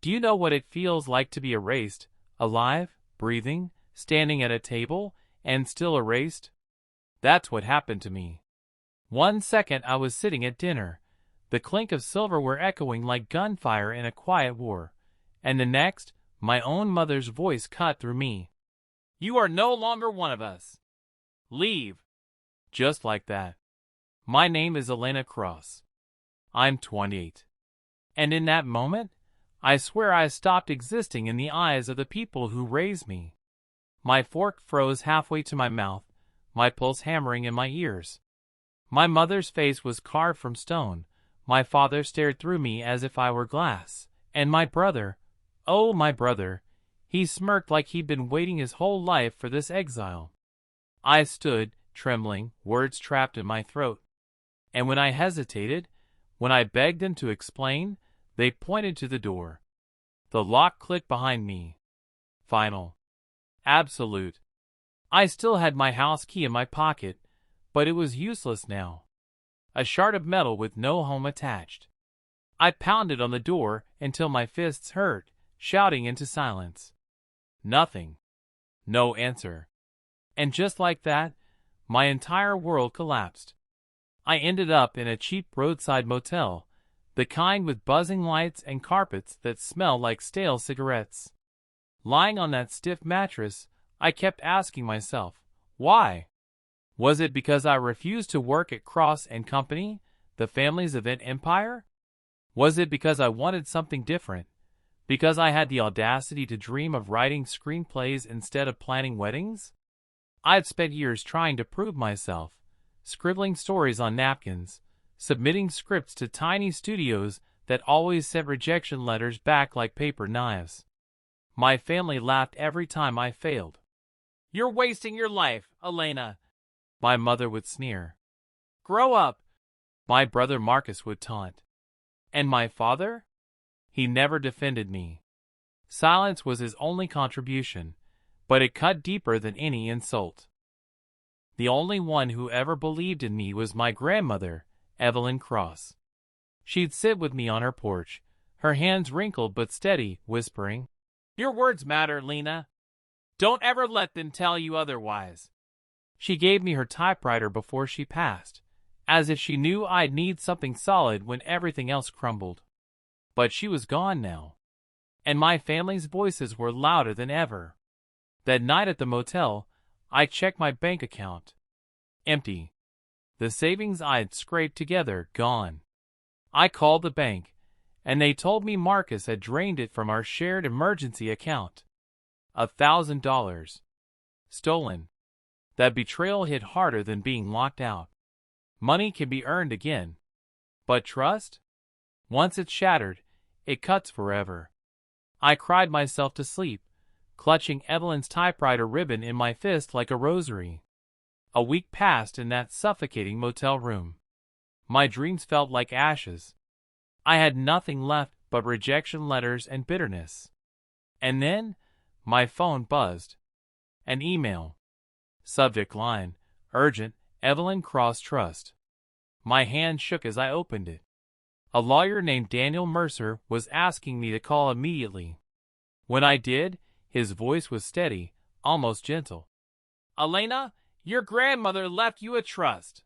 Do you know what it feels like to be erased, alive, breathing, standing at a table, and still erased? That's what happened to me. 1 second I was sitting at dinner, the clink of silverware echoing like gunfire in a quiet war, and the next, my own mother's voice cut through me. You are no longer one of us. Leave. Just like that. My name is Elena Cross. I'm 28. And in that moment, I swear I stopped existing in the eyes of the people who raised me. My fork froze halfway to my mouth, my pulse hammering in my ears. My mother's face was carved from stone, my father stared through me as if I were glass, and my brother, oh my brother, he smirked like he'd been waiting his whole life for this exile. I stood, trembling, words trapped in my throat. And when I hesitated, when I begged them to explain, they pointed to the door. The lock clicked behind me. Final. Absolute. I still had my house key in my pocket, but it was useless now. A shard of metal with no home attached. I pounded on the door until my fists hurt, shouting into silence. Nothing. No answer. And just like that, my entire world collapsed. I ended up in a cheap roadside motel, the kind with buzzing lights and carpets that smell like stale cigarettes. Lying on that stiff mattress, I kept asking myself, why? Was it because I refused to work at Cross and Company, the family's event empire? Was it because I wanted something different? Because I had the audacity to dream of writing screenplays instead of planning weddings? I'd spent years trying to prove myself, scribbling stories on napkins, submitting scripts to tiny studios that always sent rejection letters back like paper knives. My family laughed every time I failed. You're wasting your life, Elena, my mother would sneer. Grow up, my brother Marcus would taunt. And my father? He never defended me. Silence was his only contribution, but it cut deeper than any insult. The only one who ever believed in me was my grandmother, Evelyn Cross. She'd sit with me on her porch, her hands wrinkled but steady, whispering, Your words matter, Lena. Don't ever let them tell you otherwise. She gave me her typewriter before she passed, as if she knew I'd need something solid when everything else crumbled. But she was gone now, and my family's voices were louder than ever. That night at the motel, I checked my bank account. Empty. The savings I'd scraped together gone. I called the bank, and they told me Marcus had drained it from our shared emergency account. $1,000. Stolen. That betrayal hit harder than being locked out. Money can be earned again. But trust? Once it's shattered, it cuts forever. I cried myself to sleep, clutching Evelyn's typewriter ribbon in my fist like a rosary. A week passed in that suffocating motel room. My dreams felt like ashes. I had nothing left but rejection letters and bitterness. And then, my phone buzzed. An email. Subject line, urgent, Evelyn Cross Trust. My hand shook as I opened it. A lawyer named Daniel Mercer was asking me to call immediately. When I did, his voice was steady, almost gentle. Elena, your grandmother left you a trust.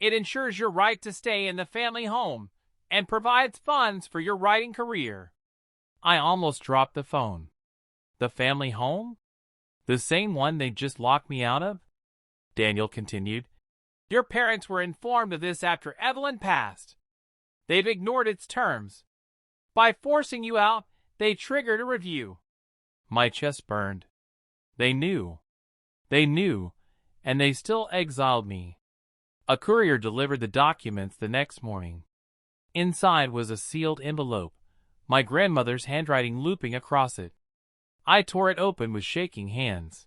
It ensures your right to stay in the family home and provides funds for your writing career. I almost dropped the phone. The family home? The same one they just locked me out of? Daniel continued. Your parents were informed of this after Evelyn passed. They've ignored its terms. By forcing you out, they triggered a review. My chest burned. They knew. They knew, and they still exiled me. A courier delivered the documents the next morning. Inside was a sealed envelope, my grandmother's handwriting looping across it. I tore it open with shaking hands.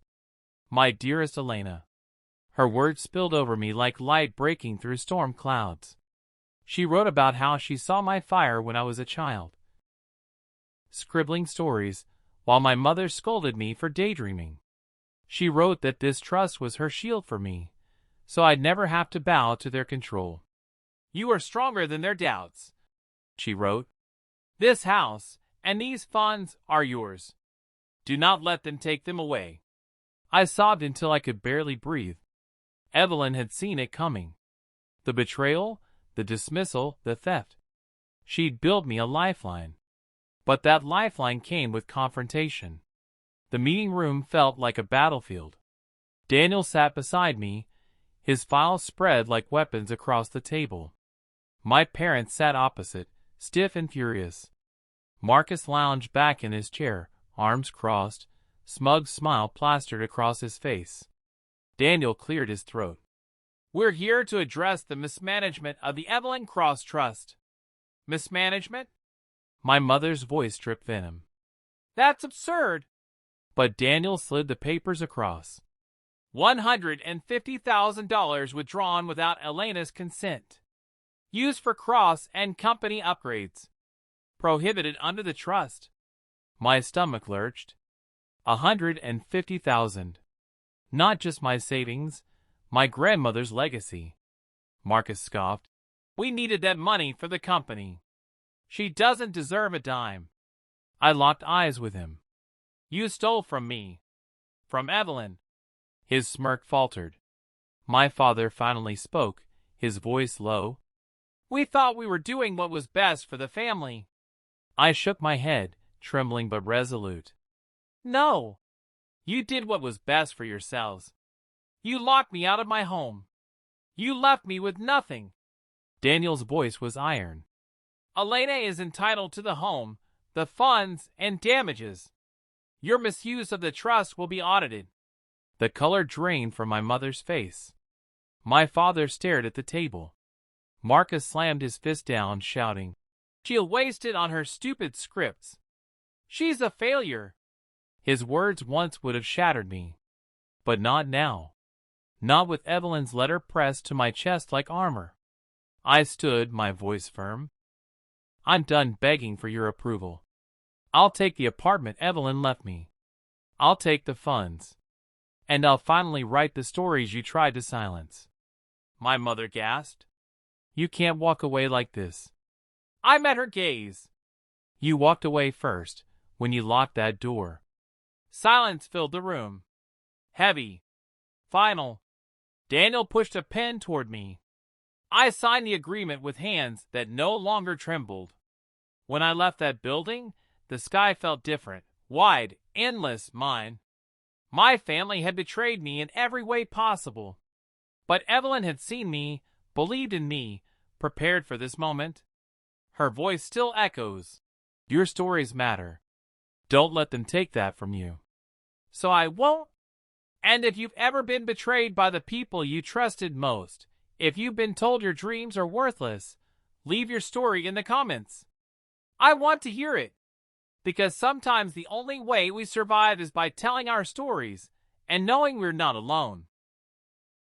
My dearest Elena. Her words spilled over me like light breaking through storm clouds. She wrote about how she saw my fire when I was a child, scribbling stories, while my mother scolded me for daydreaming. She wrote that this trust was her shield for me, so I'd never have to bow to their control. You are stronger than their doubts, she wrote. This house, and these funds are yours. Do not let them take them away." I sobbed until I could barely breathe. Evelyn had seen it coming. The betrayal, the dismissal, the theft. She'd built me a lifeline. But that lifeline came with confrontation. The meeting room felt like a battlefield. Daniel sat beside me, his files spread like weapons across the table. My parents sat opposite, stiff and furious. Marcus lounged back in his chair, arms crossed, smug smile plastered across his face. Daniel cleared his throat. "We're here to address the mismanagement of the Evelyn Cross Trust." "Mismanagement?" My mother's voice dripped venom. "That's absurd." But Daniel slid the papers across. $150,000 withdrawn without Elena's consent. Used for Cross and Company upgrades. Prohibited under the trust. My stomach lurched. $150,000. Not just my savings, my grandmother's legacy. Marcus scoffed. "We needed that money for the company. She doesn't deserve a dime." I locked eyes with him. "You stole from me." "From Evelyn." His smirk faltered. My father finally spoke, his voice low. "We thought we were doing what was best for the family." I shook my head, trembling but resolute. "No. You did what was best for yourselves. You locked me out of my home. You left me with nothing." Daniel's voice was iron. "Elena is entitled to the home, the funds, and damages. Your misuse of the trust will be audited." The color drained from my mother's face. My father stared at the table. Marcus slammed his fist down, shouting, "She'll waste it on her stupid scripts. She's a failure." His words once would have shattered me. But not now. Not with Evelyn's letter pressed to my chest like armor. I stood, my voice firm. "I'm done begging for your approval. I'll take the apartment Evelyn left me. I'll take the funds. And I'll finally write the stories you tried to silence." My mother gasped. "You can't walk away like this." I met her gaze. "You walked away first, when you locked that door." Silence filled the room. Heavy. Final. Daniel pushed a pen toward me. I signed the agreement with hands that no longer trembled. When I left that building, the sky felt different, wide, endless, mine. My family had betrayed me in every way possible. But Evelyn had seen me, believed in me, prepared for this moment. Her voice still echoes. "Your stories matter. Don't let them take that from you." So I won't. And if you've ever been betrayed by the people you trusted most, if you've been told your dreams are worthless, leave your story in the comments. I want to hear it. Because sometimes the only way we survive is by telling our stories and knowing we're not alone.